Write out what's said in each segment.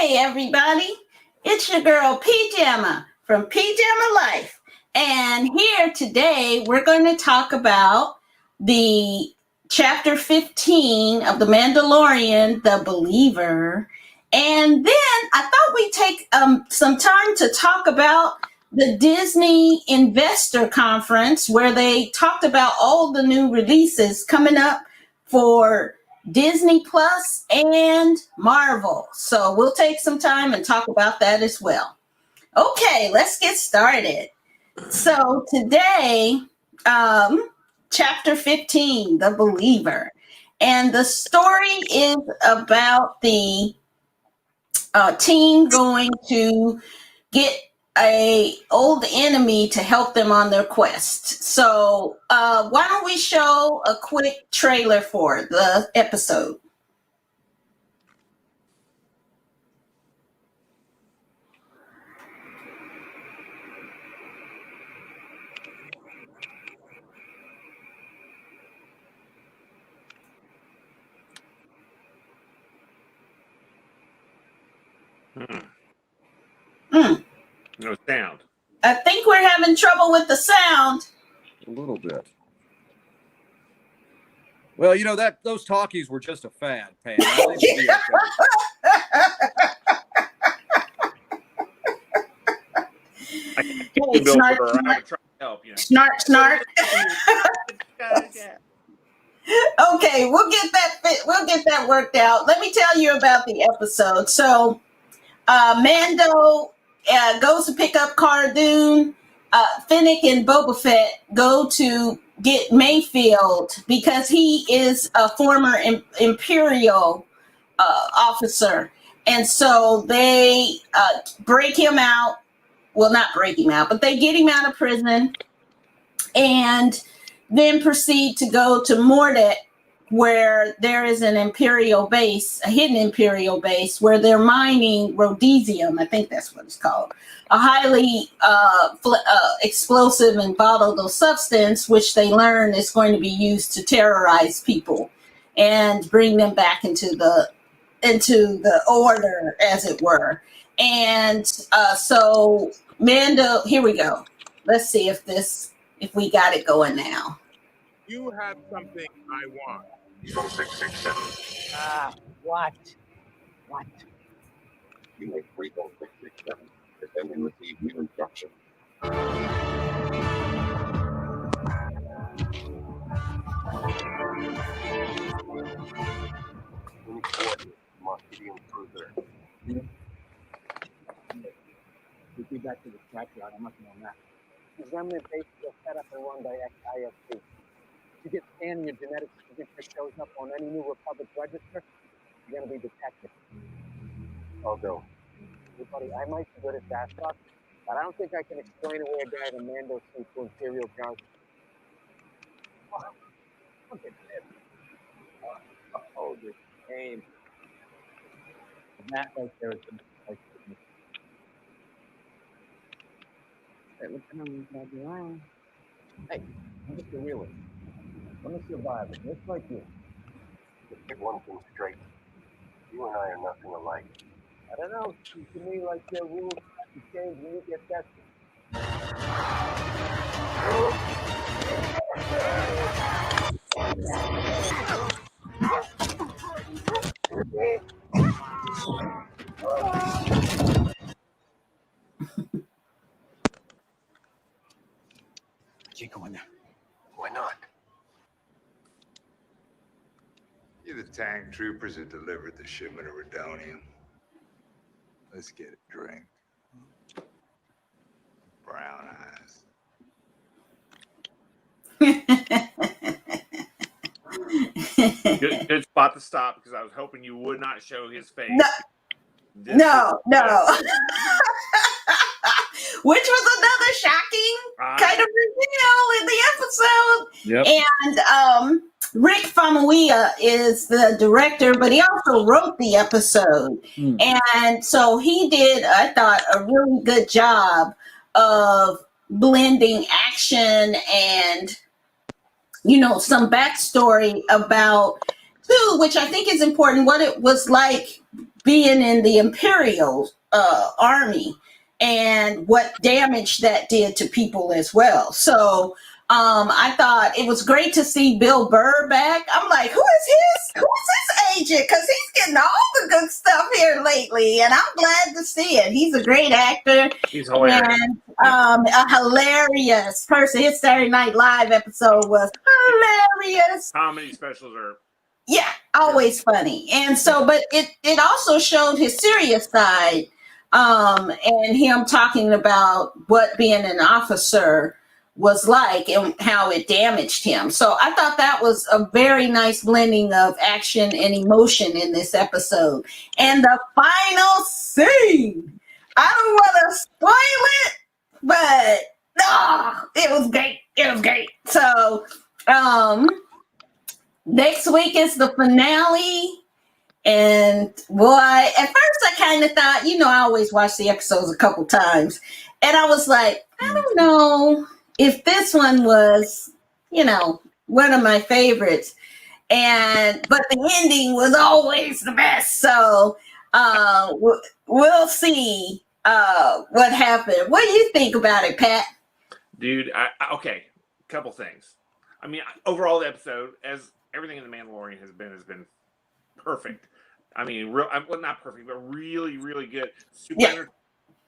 Hey everybody, it's your girl Pjamma from Pjamma Lyfe. And here today we're going to talk about the chapter 15 of the Mandalorian, The Believer. And then I thought we'd take some time to talk about the Disney Investor Conference where they talked about all the new releases coming up for Disney Plus and Marvel. So we'll take some time and talk about that as well. Okay, let's get started. So today, chapter 15, The Believer. And the story is about the team going to get a old enemy to help them on their quest. So why don't we show a quick trailer for the episode? No sound. I think we're having trouble with the sound. A little bit. Well, you know that those talkies were just a fad, Pam. I think we'll be okay. Snark, snark, snark. Okay, we'll get that worked out. Let me tell you about the episode. So, Mando goes to pick up Cara Dune. Finnick and Boba Fett go to get Mayfield because he is a former Imperial officer. And so they break him out. Well, not break him out, but they get him out of prison and then proceed to go to Mordek, where there is an Imperial base, a hidden Imperial base, where they're mining rhodesium. I think that's what it's called. A highly explosive and volatile substance, which they learn is going to be used to terrorize people and bring them back into the order, as it were. And so Mando, here we go. Let's see if we got it going now. You have something I want. From 667. What? You make 3.667. And then we receive new instruction. Marketing cruiser. We'll be back to the scrapyard. I'm working on that. The remnant base is set up and run by IFC. If you get scanning your genetic signature shows up on any new Republic register, you're going to be detected. I'll go. Hey, buddy, I might be good at that stuff, but I don't think I can explain away a guy in a Mando suit to Imperial jargon. Look at this. Oh, this game. That right there is the place to be. Hey, I'm just a realist. I'm a survivor, just like you. Let's get one thing straight. You and I are nothing alike. I don't know. Seems to me like your rules have to change when you get tested. keep going there. Why not? You're the tank troopers who delivered the shipment of Redonium. Let's get a drink. Brown eyes. Good spot to stop because I was hoping you would not show his face. No. Which was another shocking kind of reveal in the episode. Yep. And Rick Famuyiwa is the director, but he also wrote the episode. And so he did, I thought, a really good job of blending action and, you know, some backstory about, too, which I think is important, what it was like being in the Imperial Army and what damage that did to people as well. So I thought it was great to see Bill Burr back. I'm like, who's his agent? Because he's getting all the good stuff here lately, and I'm glad to see it. He's a great actor. He's hilarious. And a hilarious person. His Saturday Night Live episode was hilarious. Comedy specials are. Yeah, always funny. And so, but it also showed his serious side, and him talking about what being an officer was like and how it damaged him. So I thought that was a very nice blending of action and emotion in this episode. And the final scene, I don't want to spoil it, but it was great. It was great. So next week is the finale. And boy, at first I kind of thought, I always watch the episodes a couple times. And I was like, I don't know if this one was, one of my favorites. But the ending was always the best. So we'll see what happened. What do you think about it, Pat? Dude, okay, couple things. I mean, overall, the episode, as everything in The Mandalorian has been perfect. I mean, not perfect, but really, really good. Super.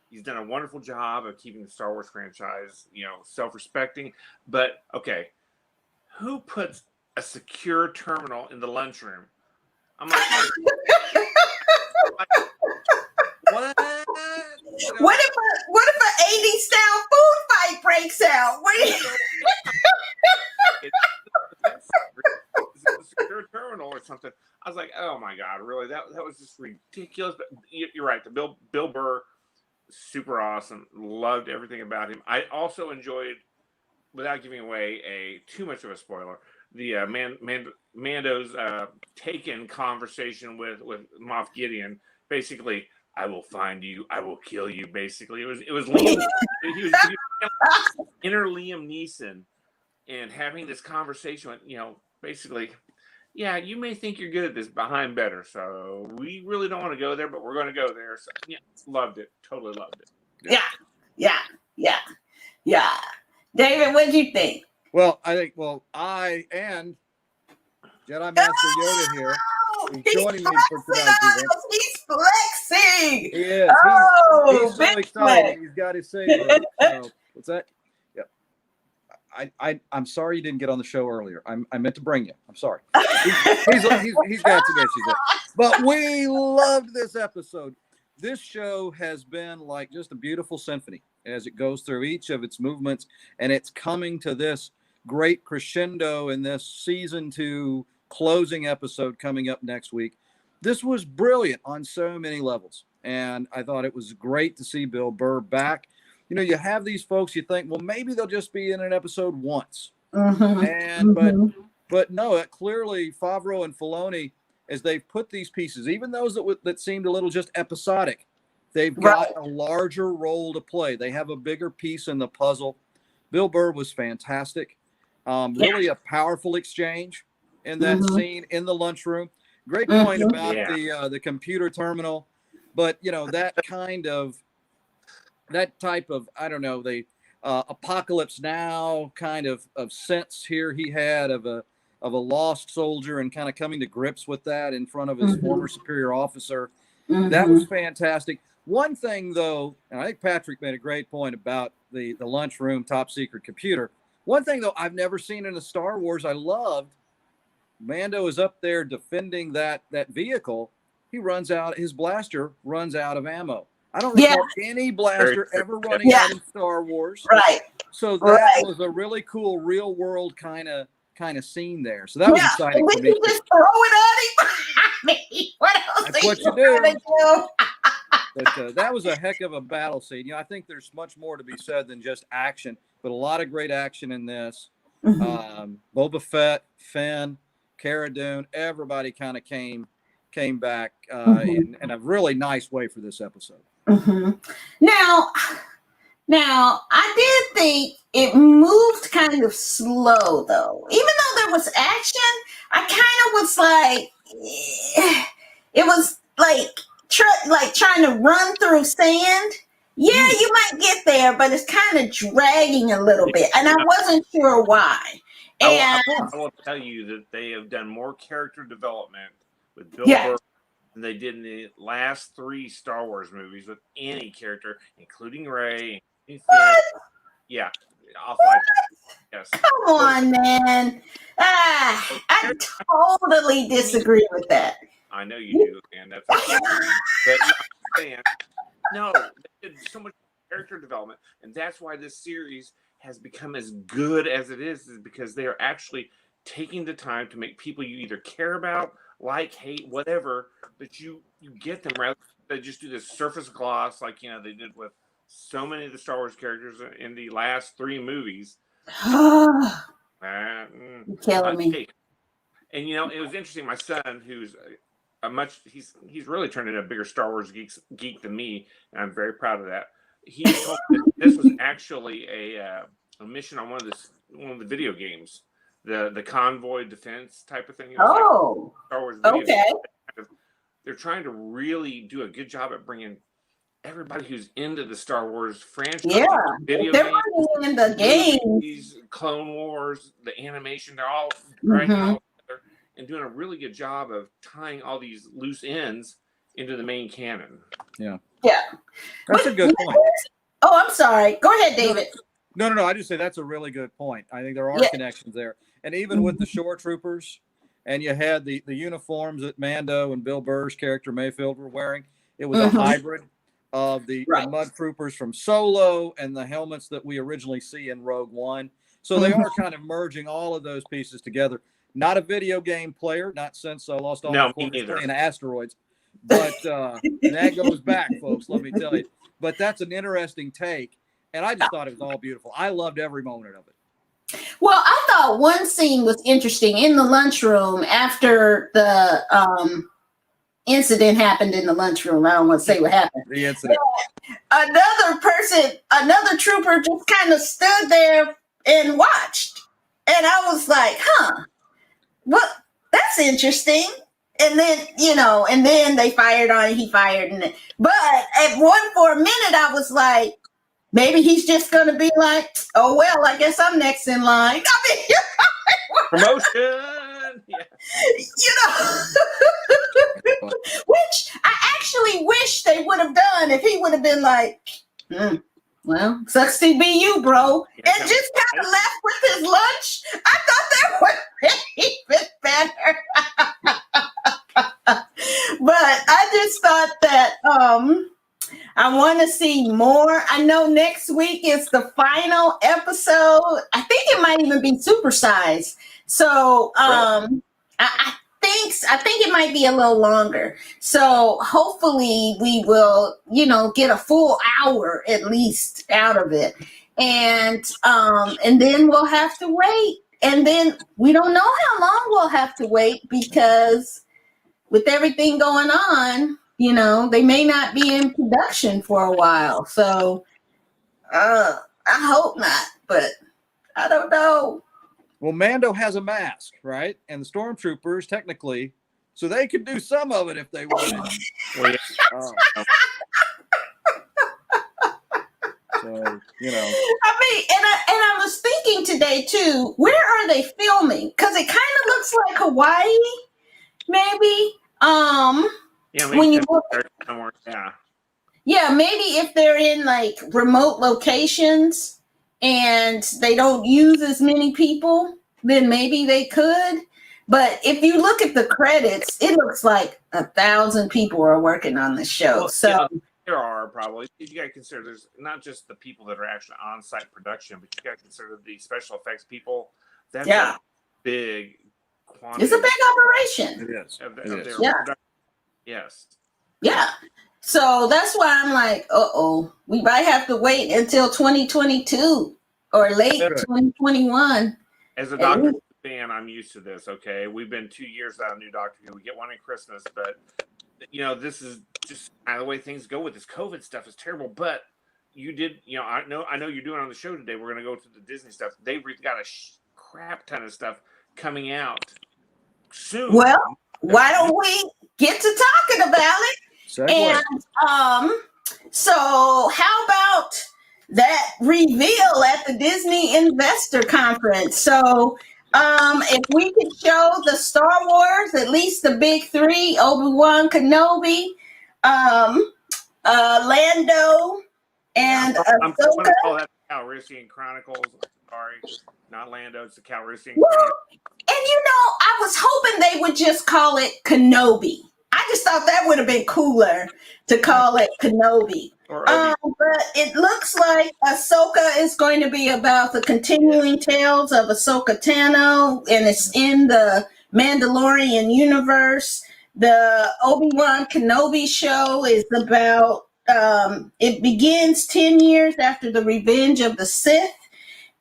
He's done a wonderful job of keeping the Star Wars franchise, self-respecting. But okay, who puts a secure terminal in the lunchroom? I'm like, what? What if an 80s style food fight breaks out? It's a secure terminal or something. I was like, oh my God, really? That was just ridiculous. But you're right. The Bill Burr, super awesome. Loved everything about him. I also enjoyed, without giving away too much of a spoiler, the Mando's Taken conversation with Moff Gideon. Basically, I will find you, I will kill you. Basically, it was Liam. he was inner Liam Neeson, and having this conversation with, basically, yeah, you may think you're good at this, but I'm better. So we really don't want to go there, but we're going to go there. So yeah, loved it. Totally loved it. Yeah. David, what did you think? Well, I think, I and Jedi Master Yoda here is joining me for tonight's event. He's flexing. He is. He's so excited. Flex. He's got his saber. What's that? I'm sorry you didn't get on the show earlier. I meant to bring you. I'm sorry. He's got some issues there. But we loved this episode. This show has been like just a beautiful symphony as it goes through each of its movements, and it's coming to this great crescendo in this season 2 closing episode coming up next week. This was brilliant on so many levels, and I thought it was great to see Bill Burr back. You have these folks, you think, well, maybe they'll just be in an episode once. But no, clearly Favreau and Filoni, as they've put these pieces, even those that seemed a little just episodic, they've got a larger role to play. They have a bigger piece in the puzzle. Bill Burr was fantastic. Really a powerful exchange in that scene in the lunchroom. Great point about the computer terminal. But, that type of, I don't know, the apocalypse now kind of sense here he had of a lost soldier and kind of coming to grips with that in front of his former superior officer. That was fantastic. One thing, though, and I think Patrick made a great point about the lunchroom top secret computer. One thing, though, I've never seen in a Star Wars I loved, Mando is up there defending that vehicle. His blaster runs out of ammo. I don't recall any blaster ever running out in Star Wars. Right. So that was a really cool real world kind of scene there. So that was exciting for me. You just throw it at him. What else? That's what you do. But that was a heck of a battle scene. I think there's much more to be said than just action, but a lot of great action in this. Boba Fett, Finn, Cara Dune, everybody kind of came back in a really nice way for this episode. Now, I did think it moved kind of slow, though. Even though there was action, I kind of was like, it was like like trying to run through sand, yeah, you might get there, but it's kind of dragging a little bit, and I wasn't sure why. And I will tell you that they have done more character development with Bill yeah, Burr than they did in the last 3 Star Wars movies with any character, including Rey. Yeah, I'll fight. Yes. come on, man. I totally disagree with that. I know you do, and that's okay. But I'm saying, no, they did so much character development, and that's why this series has become as good as it is because they are actually taking the time to make people you either care about, like, hate, whatever, but you get them rather than just do this surface gloss like they did with so many of the Star Wars characters in the last 3 movies. You're killing me. And it was interesting. My son, who's he's really turned into a bigger Star Wars geek than me, and I'm very proud of that. He told me that this was actually a mission on one of the video games, the convoy defense type of thing. It was like Star Wars video games. They're trying to really do a good job at bringing everybody who's into the Star Wars franchise, video games, in the games, movies, Clone Wars, the animation, they're all right now together and doing a really good job of tying all these loose ends into the main canon. Yeah. That's a good point. Oh, I'm sorry. Go ahead, David. No. I just say that's a really good point. I think there are connections there. And even with the Shore Troopers, and you had the uniforms that Mando and Bill Burr's character Mayfield were wearing, it was a hybrid of the Mud Troopers from Solo and the helmets that we originally see in Rogue One. So they are kind of merging all of those pieces together. Not a video game player, not since I lost all my quarters playing Asteroids. But that goes back, folks, let me tell you. But that's an interesting take. And I just thought it was all beautiful. I loved every moment of it. Well, I thought one scene was interesting in the lunchroom after the incident happened in the lunchroom. I don't want to say what happened. The incident. Another trooper just kind of stood there and watched. And I was like, what? That's interesting. And then, and then they fired on it. He fired. But for a minute, I was like, maybe he's just going to be like, oh, well, I guess I'm next in line. I mean, promotion. Yeah. Which I actually wish they would have done if he would have been like, well, sucks to be you, bro. And just kind of left with his lunch. I thought that would be even better. But I just thought that I want to see more. I know next week is the final episode. I think it might even be supersized. So I think it might be a little longer. So hopefully we will, get a full hour at least out of it. And then we'll have to wait. And then we don't know how long we'll have to wait because with everything going on, they may not be in production for a while. So I hope not, but I don't know. Well, Mando has a mask, right? And the stormtroopers, technically, so they could do some of it if they wanted. So, I mean, and I was thinking today, too, where are they filming? Because it kind of looks like Hawaii, maybe. When you look somewhere, maybe if they're in like remote locations and they don't use as many people, then maybe they could. But if you look at the credits, it looks like 1,000 people are working on the show. Well, so there are probably. You got to consider there's not just the people that are actually on site production, but you got to consider the special effects people. That's a big quantity. It's a big operation. It is. It is. Yes. Yeah. So that's why I'm like, we might have to wait until 2022 or late 2021. As a Doctor Who fan, I'm used to this. Okay, we've been 2 years without a new Doctor Who. We get one at Christmas, but this is just kind of the way things go with this COVID stuff. Is terrible. But you did, I know you're doing on the show today. We're going to go to the Disney stuff. They've got a crap ton of stuff coming out soon. Well, why don't we get to talking about it? Segue. And so how about that reveal at the Disney Investor Conference? So if we could show the Star Wars, at least the big three, Obi-Wan Kenobi, Lando, and I'm going Ahsoka. to call that the Calrissian Chronicles. Sorry, not Lando. It's the Calrissian Well, Chronicles. and I was hoping they would just call it Kenobi. I just thought that would have been cooler to call it Kenobi. Or Obi. But it looks like Ahsoka is going to be about the continuing tales of Ahsoka Tano, and it's in the Mandalorian universe. The Obi-Wan Kenobi show is about, it begins 10 years after the revenge of the Sith,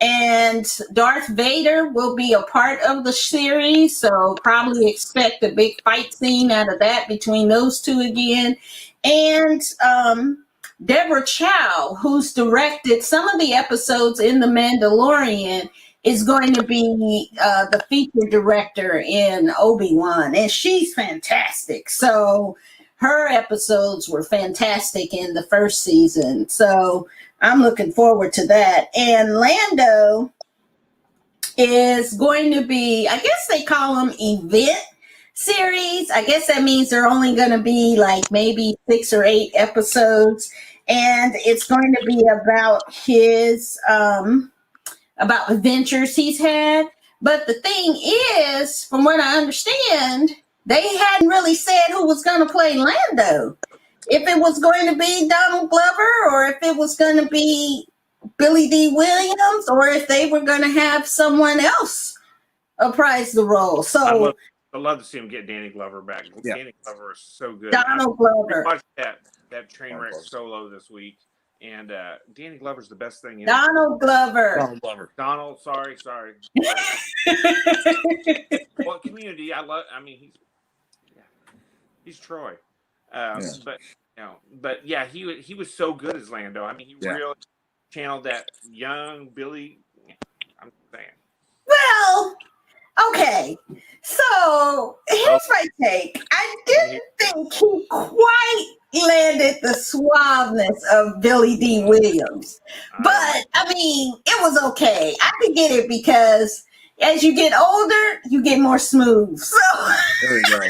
and Darth Vader will be a part of the series, so probably expect a big fight scene out of that between those two again. And Deborah Chow, who's directed some of the episodes in The Mandalorian, is going to be the feature director in Obi-Wan, and she's fantastic. So her episodes were fantastic in the first season. So I'm looking forward to that. And Lando is going to be, I guess they call them event series. I guess that means they're only going to be like maybe 6 or 8 episodes. And it's going to be about his, about adventures he's had. But the thing is, from what I understand, they hadn't really said who was going to play Lando. If it was going to be Donald Glover, or if it was going to be Billy D. Williams, or if they were going to have someone else apprise the role. So I'd love to see him get Danny Glover back. Yeah. Danny Glover is so good. Donald Glover. I watched that train wreck Solo this week, and Danny Glover's the best thing in Donald Glover. Donald Glover. Donald, sorry. Well, Community, I he's Troy. But yeah, he was so good as Lando. I mean, he really channeled that young Billy. I'm saying. Well, okay. So here's my take. I didn't think he quite landed the suaveness of Billy D. Williams, but I mean, it was okay. I could get it because as you get older, you get more smooth. So there you go.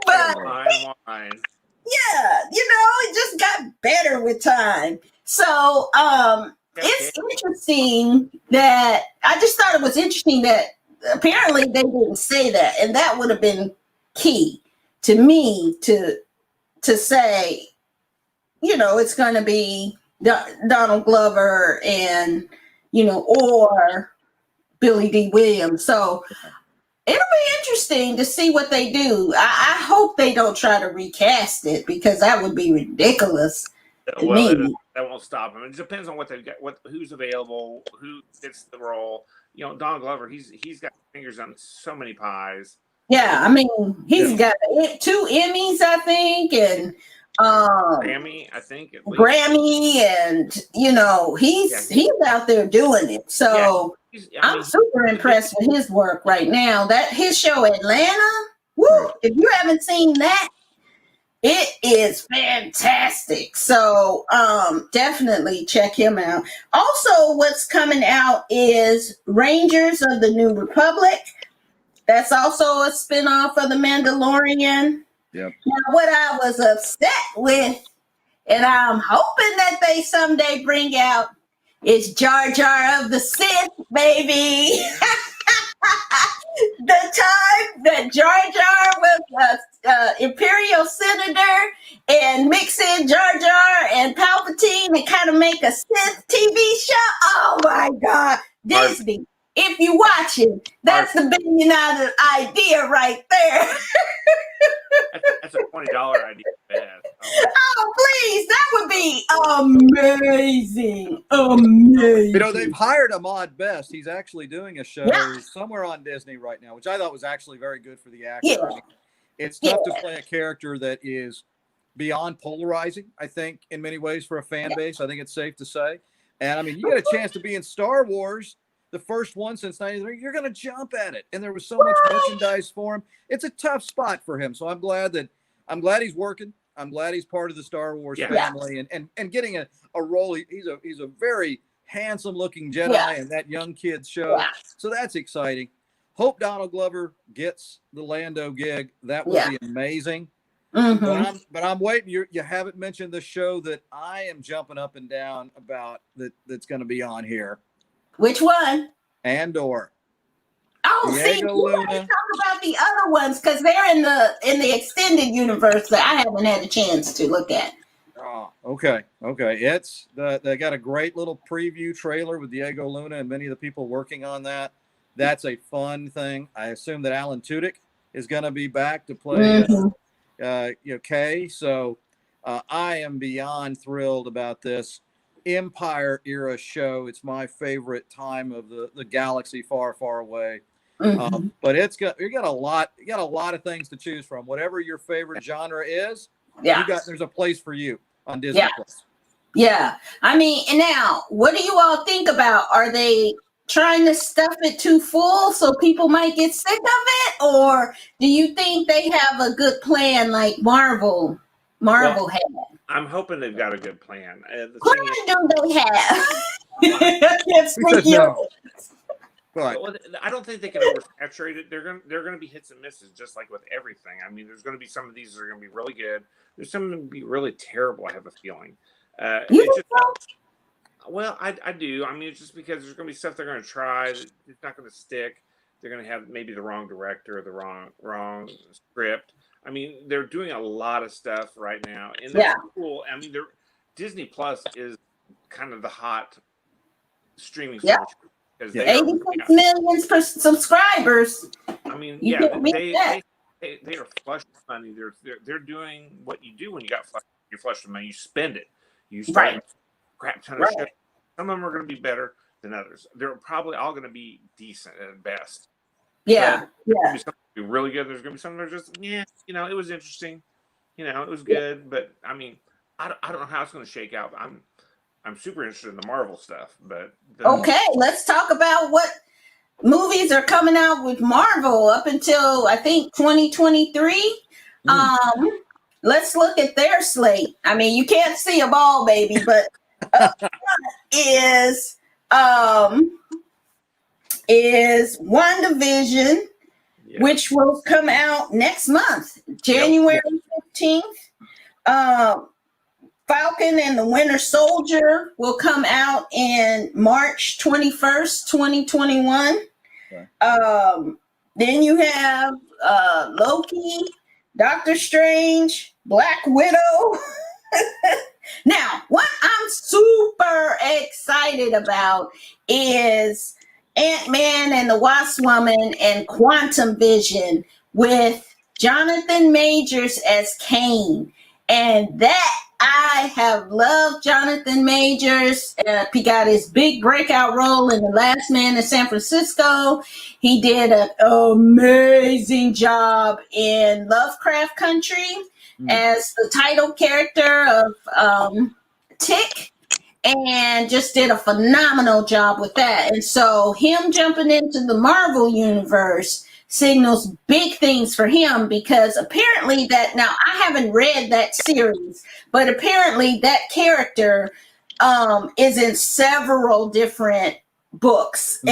But Wine. yeah, it just got better with time. So it's interesting that I just thought it was interesting that apparently they didn't say that, and that would have been key to me to say, it's going to be Donald Glover and or Billy D. Williams. So it'll be interesting to see what they do. I hope they don't try to recast it, because that would be ridiculous to me. That won't stop them. It depends on what they've got, who's available, who fits the role. Donald Glover, he's got fingers on so many pies. Yeah, I mean, he's got 2 Emmys, I think, and Grammy, I think. Grammy, and he's out there doing it. So I'm super impressed with his work right now. That his show Atlanta, woo! If you haven't seen that, it is fantastic. So definitely check him out. Also, what's coming out is Rangers of the New Republic. That's also a spinoff of The Mandalorian. Yep. Now, what I was upset with, and I'm hoping that they someday bring out, is Jar Jar of the Sith, baby. The time that Jar Jar was Imperial Senator and mix in Jar Jar and Palpatine and kind of make a Sith TV show. Oh my God. Disney, if you watching, that's the $1 billion idea right there. That's a $20 idea. Oh, please. That would be amazing. Amazing. They've hired Ahmad Best. He's actually doing a show somewhere on Disney right now, which I thought was actually very good for the actor. Yeah. I mean, it's tough to play a character that is beyond polarizing, I think, in many ways for a fan base. I think it's safe to say. And I mean, you get a chance to be in Star Wars, the first one since '93. You're going to jump at it. And there was so much merchandise for him. It's a tough spot for him. So I'm glad that I'm glad he's working. I'm glad he's part of the Star Wars Yeah. family and getting a role. He's a very handsome looking Jedi Yeah. in that young kid's show. Yeah. So that's exciting. Hope Donald Glover gets the Lando gig. That would Yeah. be amazing. Mm-hmm. But I'm waiting. You haven't mentioned the show that I am jumping up and down about that's going to be on here. Which one? Andor. Oh, see, Diego you Luna. gotta talk about the other ones because they're in the extended universe that I haven't had a chance to look at. Oh, okay. It's they got a great little preview trailer with Diego Luna and many of the people working on that. That's a fun thing. I assume that Alan Tudyk is going to be back to play, Kay. So I am beyond thrilled about this Empire era show. It's my favorite time of the galaxy far, far away. Mm-hmm. But you got a lot of things to choose from. Whatever your favorite genre is, Yeah. there's a place for you on Disney Plus. Yeah. I mean, and now, what do you all think about? Are they trying to stuff it too full so people might get sick of it? Or do you think they have a good plan like Marvel had? I'm hoping they've got a good plan. The What thing is, do they have? I can't speak No. But well, I don't think they can oversaturate it. They're going to be hits and misses, just like with everything. I mean, there's going to be some of these that are going to be really good. There's some going to be really terrible. I have a feeling. You It's think just, so? well, I do. I mean, it's just because there's going to be stuff they're going to try. It's not going to stick. They're going to have maybe the wrong director, or the wrong script. I mean, they're doing a lot of stuff right now, and that's cool. I mean, Disney Plus is kind of the hot streaming service. Because they 86 million subscribers. I mean, You yeah, can't beat that. they are flush with money. They're doing what you do when you got flush. You're flush with money. You spend it. You start a crap ton of shit. Some of them are going to be better than others. They're probably all going to be decent at best. Yeah, There's going to be something really good. There's going to be something that's just it was interesting. It was good, but I mean, I don't know how it's going to shake out. I'm super interested in the Marvel stuff, but okay, let's talk about what movies are coming out with Marvel up until I think 2023. Let's look at their slate. I mean, you can't see a ball, baby, but is WandaVision, which will come out next month, January 15th. Falcon and the Winter Soldier will come out in March 21st, 2021. Okay. Then you have Loki, Doctor Strange, Black Widow. Now, what I'm super excited about is Ant-Man and the Wasp Woman and Quantum Vision with Jonathan Majors as Kane. And that I have loved Jonathan Majors. He got his big breakout role in The Last Man in San Francisco. He did an amazing job in Lovecraft Country as the title character of Tick, and just did a phenomenal job with that. And so him jumping into the Marvel universe signals big things for him, because apparently that, now I haven't read that series, but apparently that character is in several different books,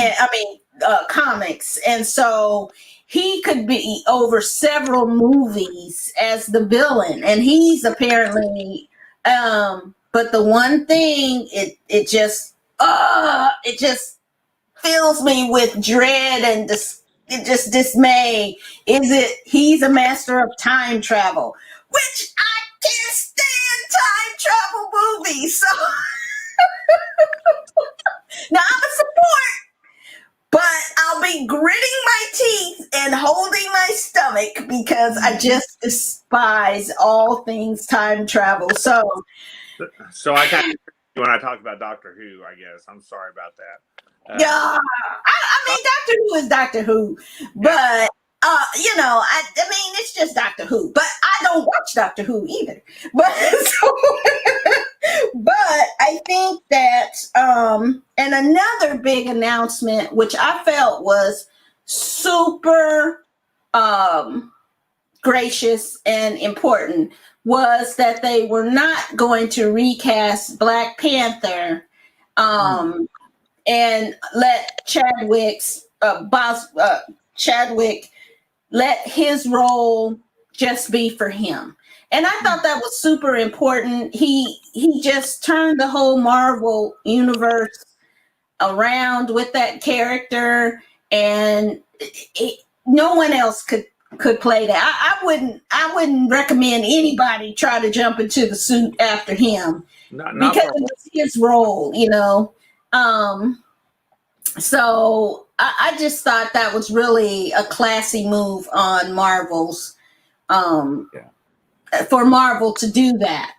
comics. And so he could be over several movies as the villain, and he's apparently, but the one thing, it just fills me with dread and dismay, he's a master of time travel, which I can't stand time travel movies. So now I'm a support, but I'll be gritting my teeth and holding my stomach because I just despise all things time travel. So I kind of, when I talk about Doctor Who, I guess I'm sorry about that. Yeah, I mean, Doctor Who is Doctor Who, but I mean, it's just Doctor Who. But I don't watch Doctor Who either. But but I think that and another big announcement, which I felt was super gracious and important was that they were not going to recast Black Panther and let Chadwick let his role just be for him. And I thought that was super important. He just turned the whole Marvel universe around with that character, and no one else could play that. I wouldn't recommend anybody try to jump into the suit after him because it was his role, you know. So I just thought that was really a classy move on Marvel's for Marvel to do that.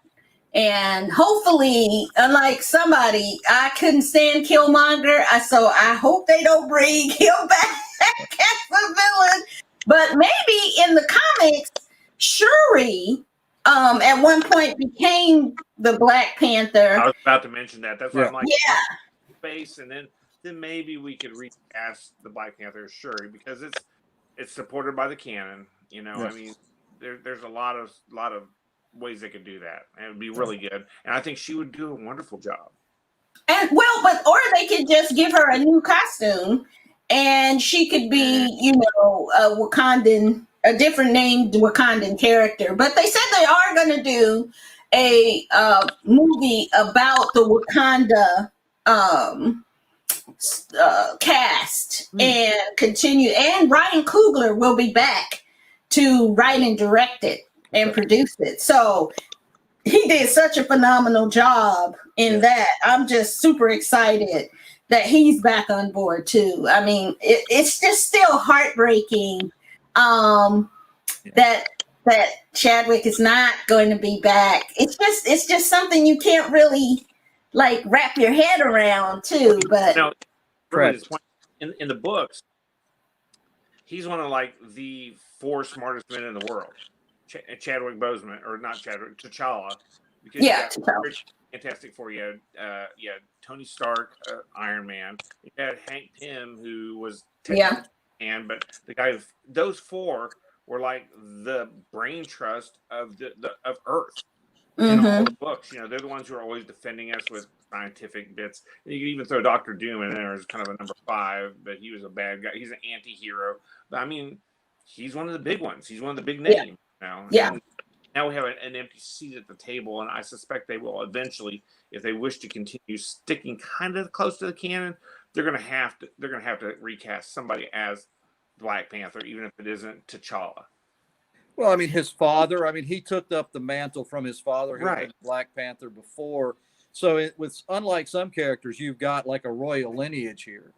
And hopefully, unlike somebody, I couldn't stand Killmonger, so I hope they don't bring him back as a villain. But maybe in the comics, Shuri at one point became the Black Panther. I was about to mention that. That's why I'm like, yeah, space, and then maybe we could recast the Black Panther as Shuri because it's supported by the canon. You know, Yes. I mean, there's a lot of ways they could do that, and it would be really good. And I think she would do a wonderful job. And or they could just give her a new costume, and she could be, you know, a different named Wakandan character. But they said they are going to do a movie about the Wakanda cast and continue. And Ryan Coogler will be back to write and direct it and produce it. So he did such a phenomenal job in that. I'm just super excited that he's back on board too. I mean, it's just still heartbreaking that Chadwick is not going to be back. It's just something you can't really like wrap your head around too. But now, really, in the books, he's one of like the 4 smartest men in the world. Chadwick Boseman, or not Chadwick, T'Challa. Because T'Challa. Fantastic Four. You had Tony Stark, Iron Man. You had Hank Pym, who was and but the guy, those 4 were like the brain trust of of Earth. In all the books, you know, they're the ones who are always defending us with scientific bits. And you can even throw Dr. Doom in there as kind of a number 5, but he was a bad guy. He's an anti-hero. But I mean, he's one of the big ones. He's one of the big names now. And now we have an empty seat at the table, and I suspect they will eventually, if they wish to continue sticking kind of close to the canon, they're gonna have to recast somebody as Black Panther, even if it isn't T'Challa. Well, I mean, his father, he took up the mantle from his father, who had Right. been Black Panther before. So unlike some characters, you've got like a royal lineage here.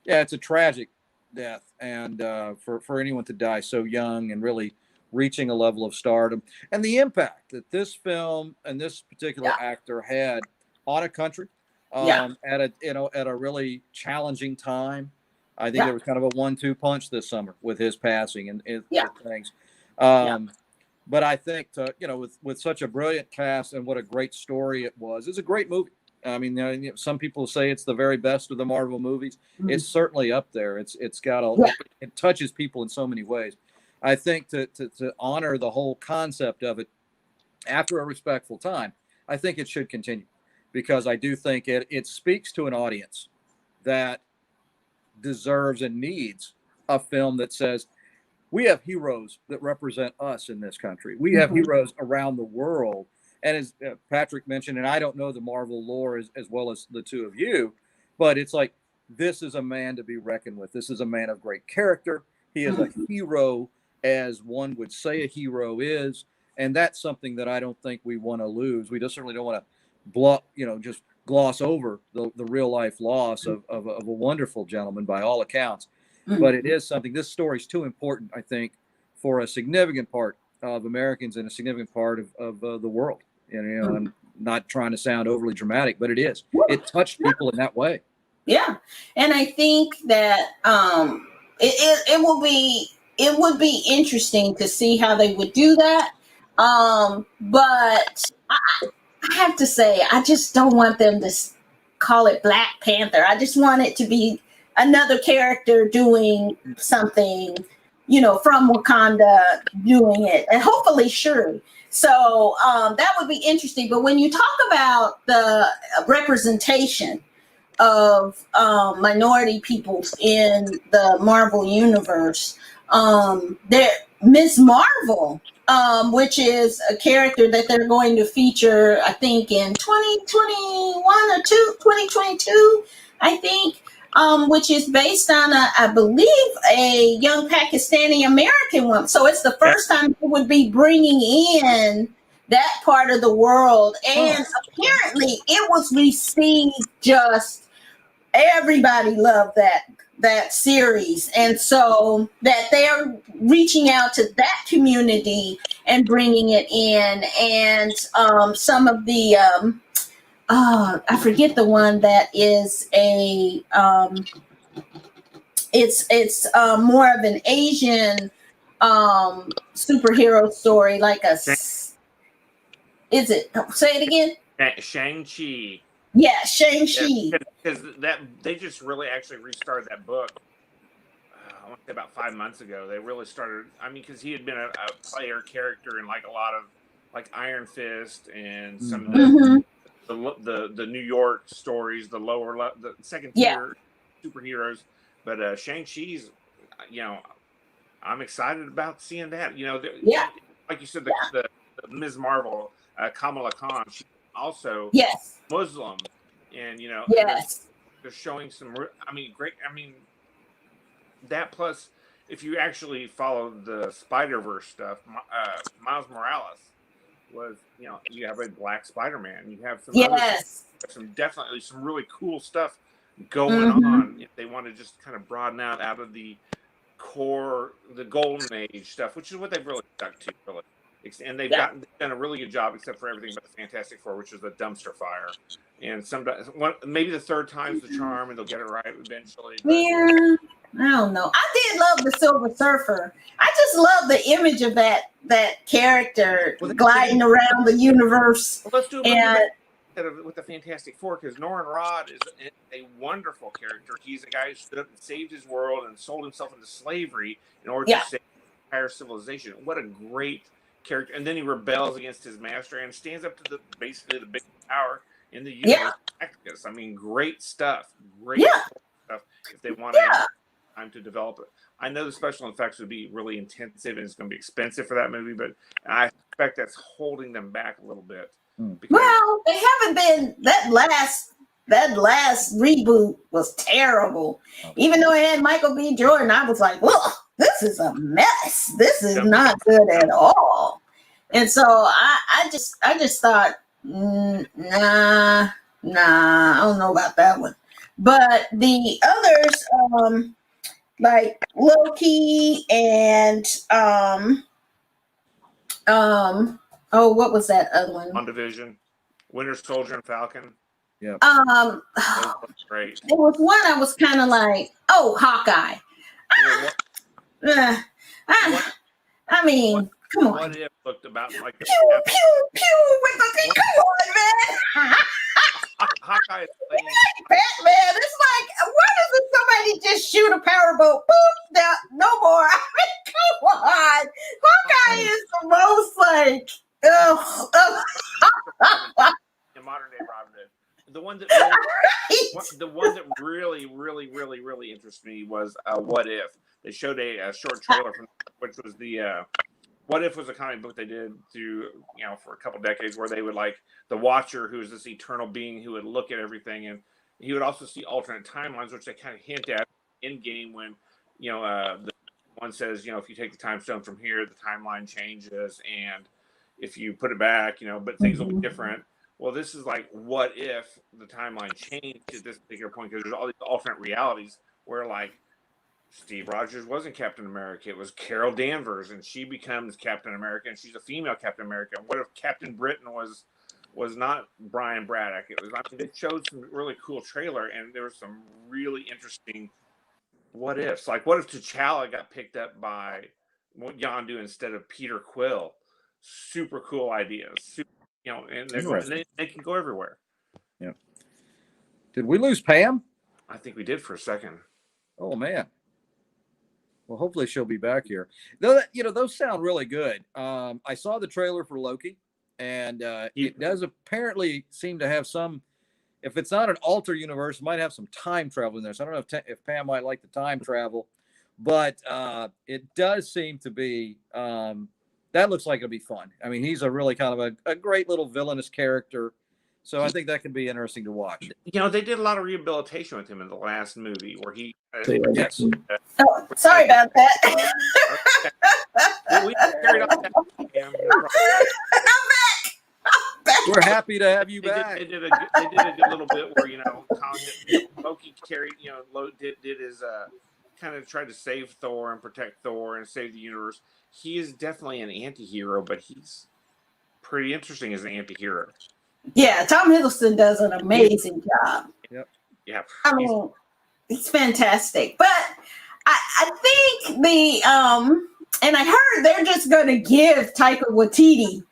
It's a tragic death, and for anyone to die so young and really reaching a level of stardom, and the impact that this film and this particular actor had on a country at a really challenging time. I think there was kind of a 1-2 punch this summer with his passing and things. But I think with such a brilliant cast and what a great story it was, it's a great movie. I mean, some people say it's the very best of the Marvel movies. It's certainly up there. It's got it touches people in so many ways. I think to honor the whole concept of it after a respectful time, I think it should continue, because I do think it speaks to an audience that deserves and needs a film that says, we have heroes that represent us in this country. We have heroes around the world. And as Patrick mentioned, and I don't know the Marvel lore as well as the two of you, but it's like, this is a man to be reckoned with. This is a man of great character. He is a hero, as one would say a hero is. And that's something that I don't think we want to lose. We just certainly don't want to just gloss over the real life loss of a wonderful gentleman by all accounts. But it is something, this story is too important, I think, for a significant part of Americans and a significant part of the world. And, I'm not trying to sound overly dramatic, but it is. It touched people in that way. Yeah. And I think that it would be interesting to see how they would do that. But I have to say, I just don't want them to call it Black Panther. I just want it to be another character doing something from Wakanda doing it, and hopefully Shuri. So that would be interesting. But when you talk about the representation of minority peoples in the Marvel universe, there Ms. Marvel, which is a character that they're going to feature, I think, in 2021 or 2022, I think, which is based on, I believe, a young Pakistani American woman. So it's the first time we would be bringing in that part of the world. And apparently it was received just, everybody loved that series, and so that they're reaching out to that community and bringing it in. And some of the I forget the one that is a it's more of an Asian superhero story, like a, is it, say it again? Shang-Chi. Yeah, Shang-Chi. Yeah, because that they just really actually restarted that book. I want to say about 5 months ago. They really started. I mean, because he had been a player character in like a lot of like Iron Fist and some of the New York stories, the second tier superheroes. But Shang-Chi's, I'm excited about seeing that. Like you said, the Ms. Marvel, Kamala Khan, she's also Muslim, and they're showing some. I mean, great. I mean, that plus, if you actually follow the Spider-Verse stuff, Miles Morales was, you have a black Spider-Man. You have definitely some really cool stuff going on. If they want to just kind of broaden out of the core, the golden age stuff, which is what they've really stuck to, really. And they've done a really good job, except for everything but the Fantastic Four, which is a dumpster fire. And sometimes, maybe the third time's the charm, and they'll get it right eventually. But. Yeah, I don't know. I did love the Silver Surfer. I just love the image of that character gliding around the universe. Well, let's do it with the Fantastic Four, because Norman Rod is a wonderful character. He's a guy who stood up and saved his world and sold himself into slavery in order to save the entire civilization. What a great character! And then he rebels against his master and stands up to basically the biggest power in the universe. I mean, great stuff. Great stuff. If they want to have time to develop it, I know the special effects would be really intensive and it's going to be expensive for that movie, but I expect that's holding them back a little bit. Well, they haven't been. That last reboot was terrible. Even though it had Michael B. Jordan, I was like, "Well, this is a mess. This is not good at all." And so I just thought, nah, I don't know about that one. But the others, like Loki and what was that other one? WandaVision, Winter Soldier and Falcon. Yeah. Great. There was one I was kind of like, Hawkeye. I mean, come on. What if looked about like pew pew pew with the thing? Come on, man. Hawkeye is playing Batman. It's like, why doesn't somebody just shoot a powerboat? Boop, no more. I mean, come on. Hawkeye is the most like, in modern day Robin Hood. The one that really interested me was What If. They showed a short trailer from which was the What If was a comic book they did through for a couple decades, where they would like the Watcher, who is this eternal being who would look at everything, and he would also see alternate timelines, which they kind of hint at in game when the one says if you take the time stone from here, the timeline changes, and if you put it back, but things will be different. Well, this is like, what if the timeline changed at this particular point? Because there's all these alternate realities where, like, Steve Rogers wasn't Captain America. It was Carol Danvers, and she becomes Captain America, and she's a female Captain America. What if Captain Britain was not Brian Braddock? They showed some really cool trailer, and there was some really interesting what ifs. Like, what if T'Challa got picked up by Yondu instead of Peter Quill? Super cool ideas. And they can go everywhere. Yeah. Did we lose Pam? I think we did for a second. Oh man. Well, hopefully she'll be back here. Though, those sound really good. I saw the trailer for Loki, and it does apparently seem to have some. If it's not an alter universe, it might have some time travel in there. So I don't know if Pam might like the time travel, but it does seem to be. That looks like it'll be fun. I mean, he's a really kind of a great little villainous character. So I think that could be interesting to watch. They did a lot of rehabilitation with him in the last movie where he. Yes. Oh, sorry about that. We carried on that. I'm back. I'm back. We're happy to have you back. They did a good little bit where Loki carried did his kind of tried to save Thor and protect Thor and save the universe. He is definitely an anti-hero, but he's pretty interesting as an anti-hero. Yeah, Tom Hiddleston does an amazing job. Yep. Yeah. I mean, it's fantastic. But I think and I heard they're just going to give Taika Waititi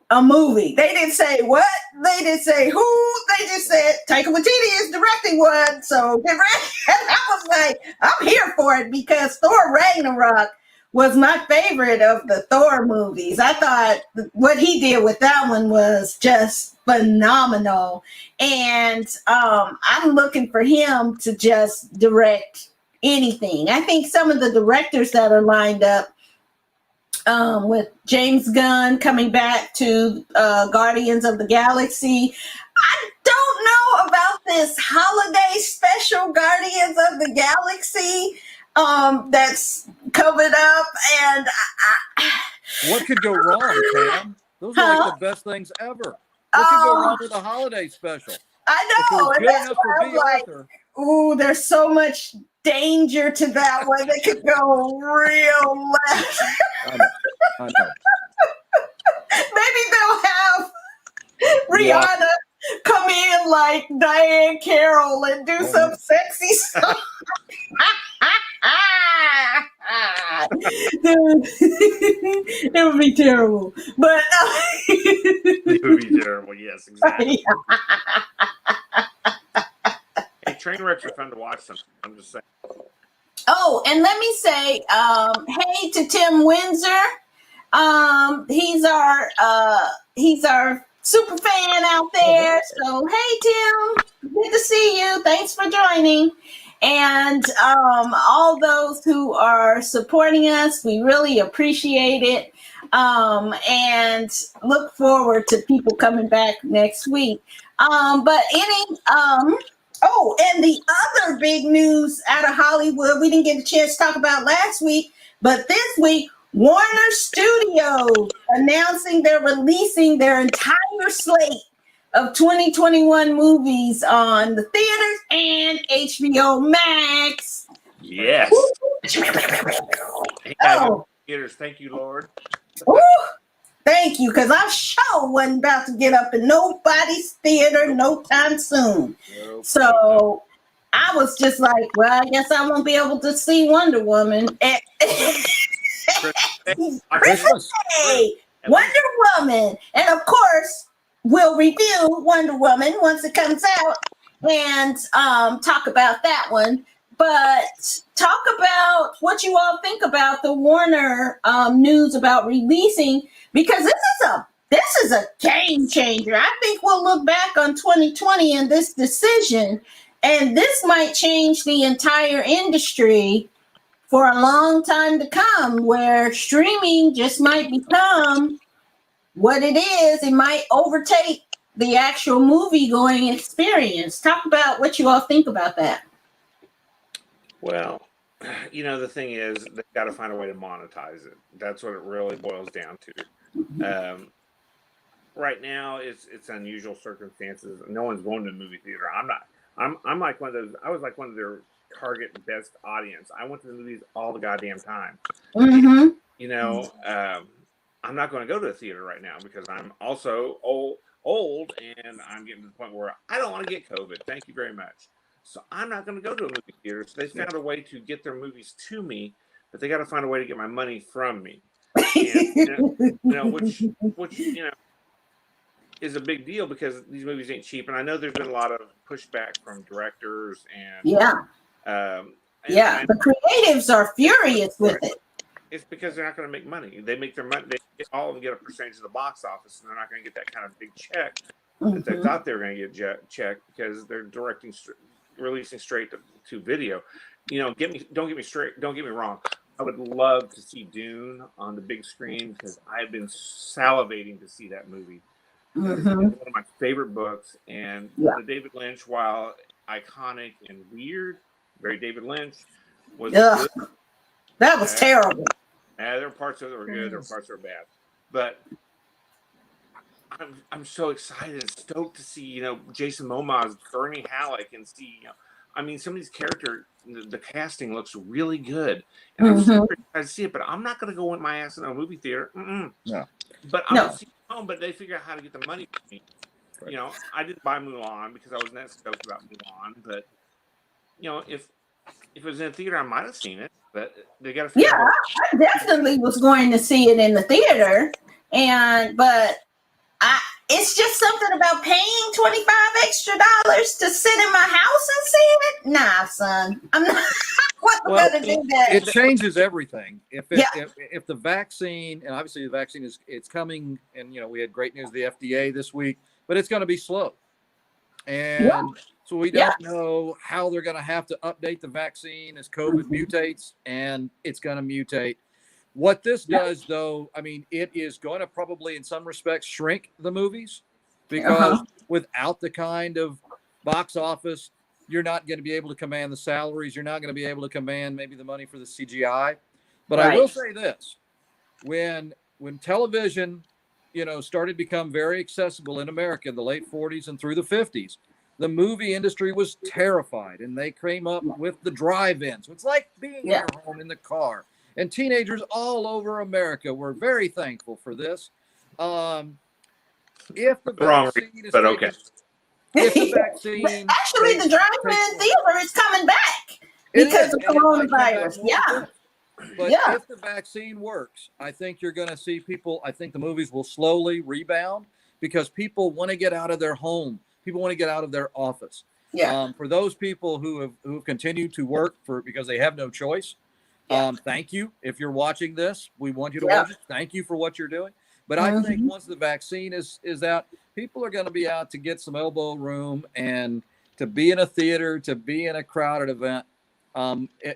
a movie. They didn't say what. They didn't say who. They just said Taika Waititi is directing one. So get ready. And I was like, I'm here for it because Thor Ragnarok was my favorite of the Thor movies. I thought what he did with that one was just phenomenal. And I'm looking for him to just direct anything. I think some of the directors that are lined up with James Gunn coming back to Guardians of the Galaxy. I don't know about this holiday special Guardians of the Galaxy that's coming up, and what could go wrong, Pam? Those are like the best things ever. What could go wrong with a holiday special? I know, and that's why I'm like, ooh, there's so much danger to that one. They could go real left. I know. Maybe they'll have Rihanna come in like Diane Carroll and do some sexy stuff. Dude, it would be terrible. But it would be terrible, yes, exactly. Hey, train wrecks are fun to watch sometimes. I'm just saying. Oh, and let me say, hey to Tim Windsor. He's our super fan out there. So hey Tim, good to see you. Thanks for joining. And all those who are supporting us, we really appreciate it. And look forward to people coming back next week. Oh, and the other big news out of Hollywood we didn't get a chance to talk about last week, but this week, Warner Studios announcing they're releasing their entire slate of 2021 movies on the theaters and HBO Max. Yes. Oh. Theaters, thank you, Lord. Ooh, thank you, because I sure wasn't about to get up in nobody's theater no time soon. Nope. So I was just like, well, I guess I won't be able to see Wonder Woman. Christmas Day, Wonder Woman. And of course, we'll review Wonder Woman once it comes out and talk about that one. But talk about what you all think about the Warner news about releasing, because this is a game changer. I think we'll look back on 2020 and this decision, and this might change the entire industry for a long time to come, where streaming just might become what it is. It might overtake the actual movie going experience. Talk about what you all think about that. Well, the thing is, they've got to find a way to monetize it. That's what it really boils down to. Right now, it's unusual circumstances. No one's going to the movie theater. I'm not. I'm like one of those. I was like one of their target best audience. I went to the movies all the goddamn time. Mm-hmm. I'm not going to go to the theater right now because I'm also old, and I'm getting to the point where I don't want to get COVID. Thank you very much. So I'm not going to go to a movie theater. So they found a way to get their movies to me, but they got to find a way to get my money from me. And, which is a big deal because these movies ain't cheap. And I know there's been a lot of pushback from directors and Yeah, the creatives are furious with it. It's because they're not going to make money. They make their money. They all of them get a percentage of the box office, and they're not going to get that kind of big check that they thought they were going to get check because they're releasing straight to video. You know, don't get me wrong. I would love to see Dune on the big screen because I've been salivating to see that movie. It's one of my favorite books, and the David Lynch, while iconic and weird, very David Lynch, was good. That was terrible. There were parts of it that were good, there were parts that were bad, but I'm so excited and stoked to see Jason Momoa, Bernie Halleck, and see I mean some of these characters. The casting looks really good, and I'm super excited to see it. But I'm not going to go with my ass in a movie theater. No. But I'm going to see it at home. But they figure out how to get the money for me. Right. You know, I didn't buy Mulan because I wasn't that stoked about Mulan. But if it was in a theater, I might have seen it. But they got to figure out. I definitely was going to see it in the theater, but it's just something about paying $25 extra to sit in my house and see it. Nah, son, I'm not gonna do that. It changes everything. If the vaccine, and obviously the vaccine it's coming, and we had great news of the FDA this week, but it's going to be slow, and so we don't know how they're going to have to update the vaccine as COVID mutates, and it's going to mutate. What this does, though, I mean, it is going to probably, in some respects, shrink the movies because without the kind of box office, you're not going to be able to command the salaries. You're not going to be able to command maybe the money for the CGI. But I will say this: when television, started to become very accessible in America in the late 40s and through the 50s, the movie industry was terrified, and they came up with the drive-ins. It's like being in your home in the car. And teenagers all over America were very thankful for this. If the vaccine is taken, if the vaccine actually the drive-in theater is coming back because of coronavirus. But if the vaccine works, I think you're going to see people. I think the movies will slowly rebound because people want to get out of their home. People want to get out of their office. For those people who have continued to work because they have no choice. Thank you. If you're watching this, we want you to watch it. Thank you for what you're doing. But I think once the vaccine is out, people are going to be out to get some elbow room and to be in a theater, to be in a crowded event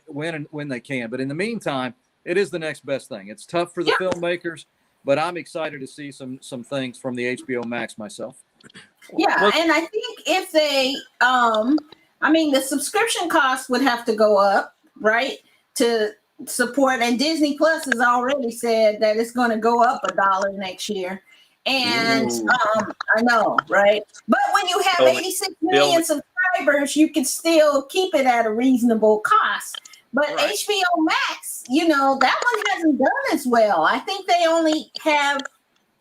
when they can. But in the meantime, it is the next best thing. It's tough for the filmmakers, but I'm excited to see some things from the HBO Max myself. Yeah, and I think if they, the subscription costs would have to go up, right, to support. And Disney Plus has already said that it's going to go up $1 next year. And I know, right? But when you have 86 million subscribers, you can still keep it at a reasonable cost. But HBO Max, that one hasn't done as well. I think they only have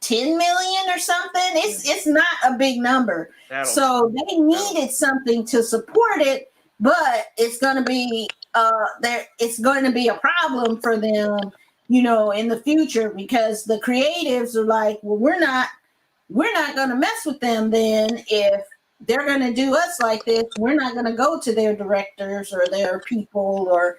10 million or something. It's not a big number. So they needed something to support it, but it's going to be it's going to be a problem for them, in the future, because the creatives are like, well, we're not going to mess with them then. If they're going to do us like this, we're not going to go to their directors or their people or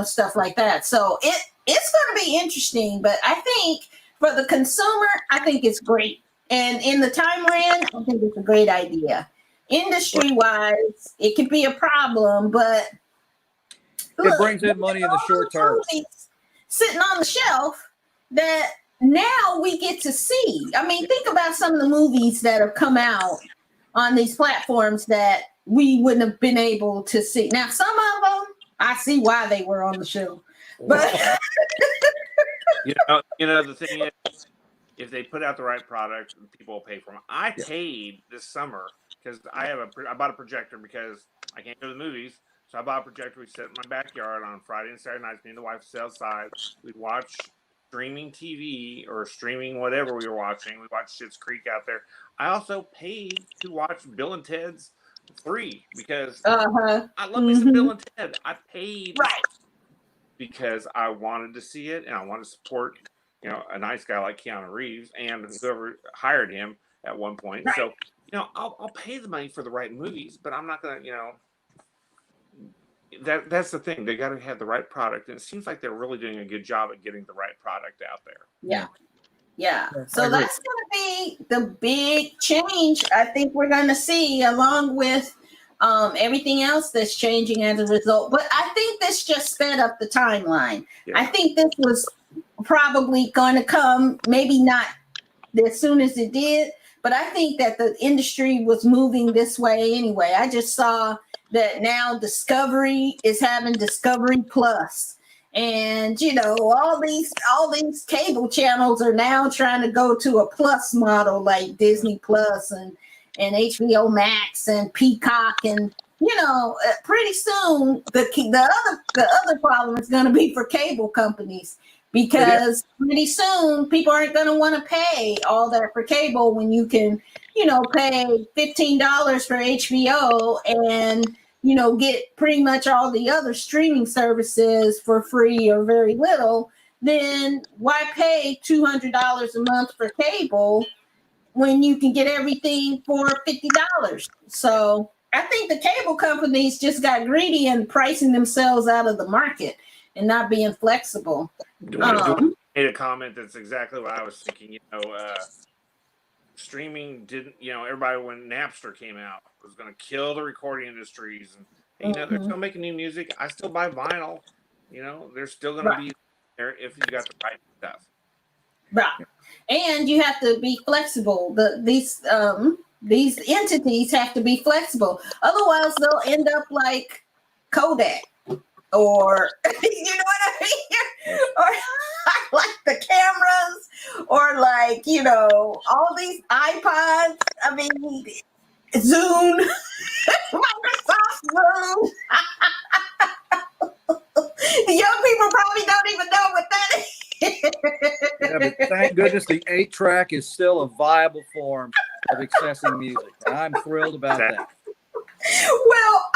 stuff like that. So it's going to be interesting, but I think for the consumer, I think it's great. And in the time we're in, I think it's a great idea. Industry-wise, it could be a problem, but it brings in money in the short term. Sitting on the shelf that now we get to see. I mean, think about some of the movies that have come out on these platforms that we wouldn't have been able to see. Now, some of them, I see why they were on the show, but the thing is, if they put out the right product, people will pay for them. I paid this summer because I bought a projector because I can't go to the movies. So I bought a projector. We set in my backyard on Friday and Saturday nights. Me and the wife sit outside. We'd watch streaming TV or streaming whatever we were watching. We watched Schitt's Creek out there. I also paid to watch Bill and Ted's 3 because I love me some Bill and Ted. I paid because I wanted to see it and I wanted to support, a nice guy like Keanu Reeves and whoever hired him at one point. Right. So, I'll pay the money for the right movies, but I'm not going to, that's the thing. They got to have the right product, and it seems like they're really doing a good job at getting the right product out there. Yeah. I So agree. that's going to be the big change I think we're going to see, along with everything else that's changing as a result. But I think this just sped up the timeline. Yeah. I think this was probably going to come, maybe not as soon as it did, but I think that the industry was moving this way anyway. I just saw that now Discovery is having Discovery Plus. And all these cable channels are now trying to go to a plus model like Disney Plus and HBO Max and Peacock, and pretty soon the other problem is going to be for cable companies, because pretty soon people aren't going to want to pay all that for cable when you can pay $15 for HBO and get pretty much all the other streaming services for free or very little. Then why pay $200 a month for cable when you can get everything for $50? So I think the cable companies just got greedy and pricing themselves out of the market and not being flexible. Dwayne made a comment that's exactly what I was thinking. Streaming didn't, everybody, when Napster came out, was going to kill the recording industries, and they're still making new music. I still buy vinyl. They're still going to be there if you got the right stuff. Right. And you have to be flexible. These entities have to be flexible. Otherwise, they'll end up like Kodak, or you know what I mean? Or like the cameras, or like all these iPods. I mean, Zoom, Microsoft Zoom. Young people probably don't even know what that is. Yeah, but thank goodness the 8-track is still a viable form of accessing music. I'm thrilled about that. Well,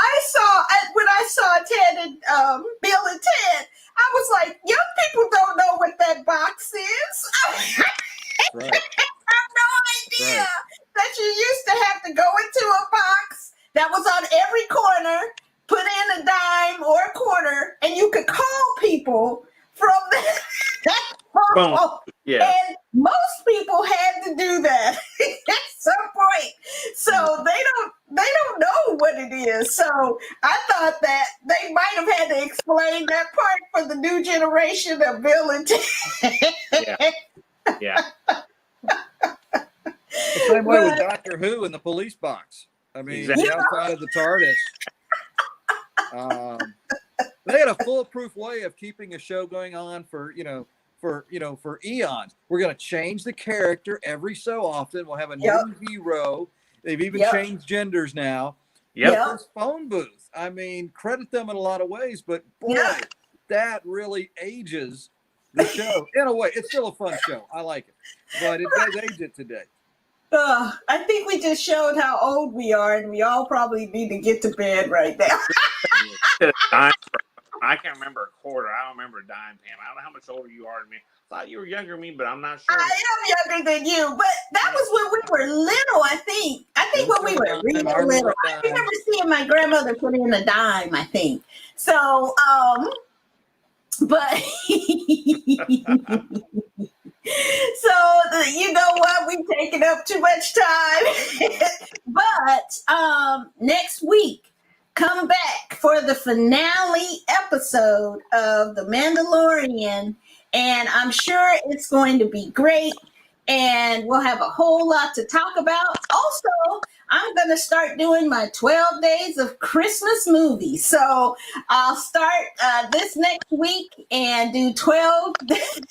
when I saw Ted and Bill and Ted, I was like, young people don't know what that box is. Right. I have no idea that you used to have to go into a box that was on every corner, put in a dime or a quarter, and you could call people from that phone. Yeah. And most people had to do that at some point. So they don't know what it is. So I thought that they might have had to explain that part for the new generation of Bill and Ted. Yeah. The same way with Doctor Who and the police box. I mean, outside of the TARDIS. They had a foolproof way of keeping a show going on for eons. We're going to change the character every so often. We'll have a new hero. They've even changed genders now. This phone booth. I mean, credit them in a lot of ways, but boy, that really ages the show. In a way, it's still a fun show. I like it, but it does age it today. I think we just showed how old we are, and we all probably need to get to bed right now. I can't remember a quarter. I don't remember a dime, Pam. I don't know how much older you are than me. I thought you were younger than me, but I'm not sure. I am younger than you, but that was when we were little, I think. I think when we were really little. I remember seeing my grandmother put in a dime, I think. So, but so you know what? We've taken up too much time. But next week, come back for the finale episode of The Mandalorian, and I'm sure it's going to be great, and we'll have a whole lot to talk about. Also, I'm going to start doing my 12 days of Christmas movies. So I'll start this next week and do 12 days.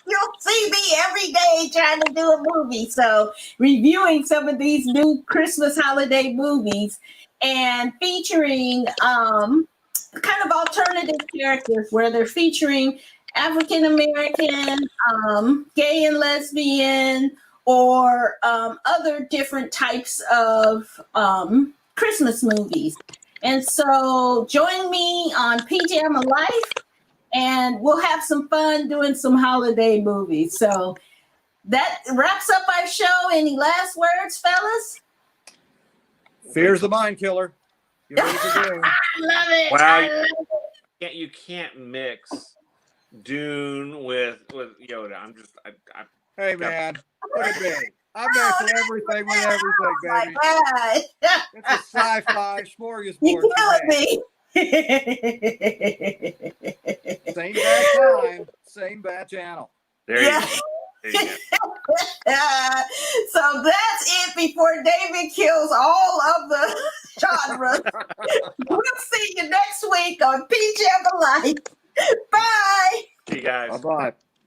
You'll see me every day trying to do a movie. So reviewing some of these new Christmas holiday movies and featuring kind of alternative characters where they're featuring African American, gay and lesbian, or other different types of Christmas movies. And so join me on Pjamma Lyfe, and we'll have some fun doing some holiday movies. So that wraps up our show. Any last words, fellas? Fear's the mind killer. You're ready for Dune. I love it. Wow. I love it. You can't mix Dune with Yoda. Hey, man, look at me. I'm there for everything with everything, Oh my baby. God. It's a sci-fi smorgasbord You're for killing me. me. Same bad time, same bad channel. There you go. There you go. So that's it before David kills all of the genres. We'll see you next week on Pjamma Lyfe. Bye. See you guys. Bye-bye.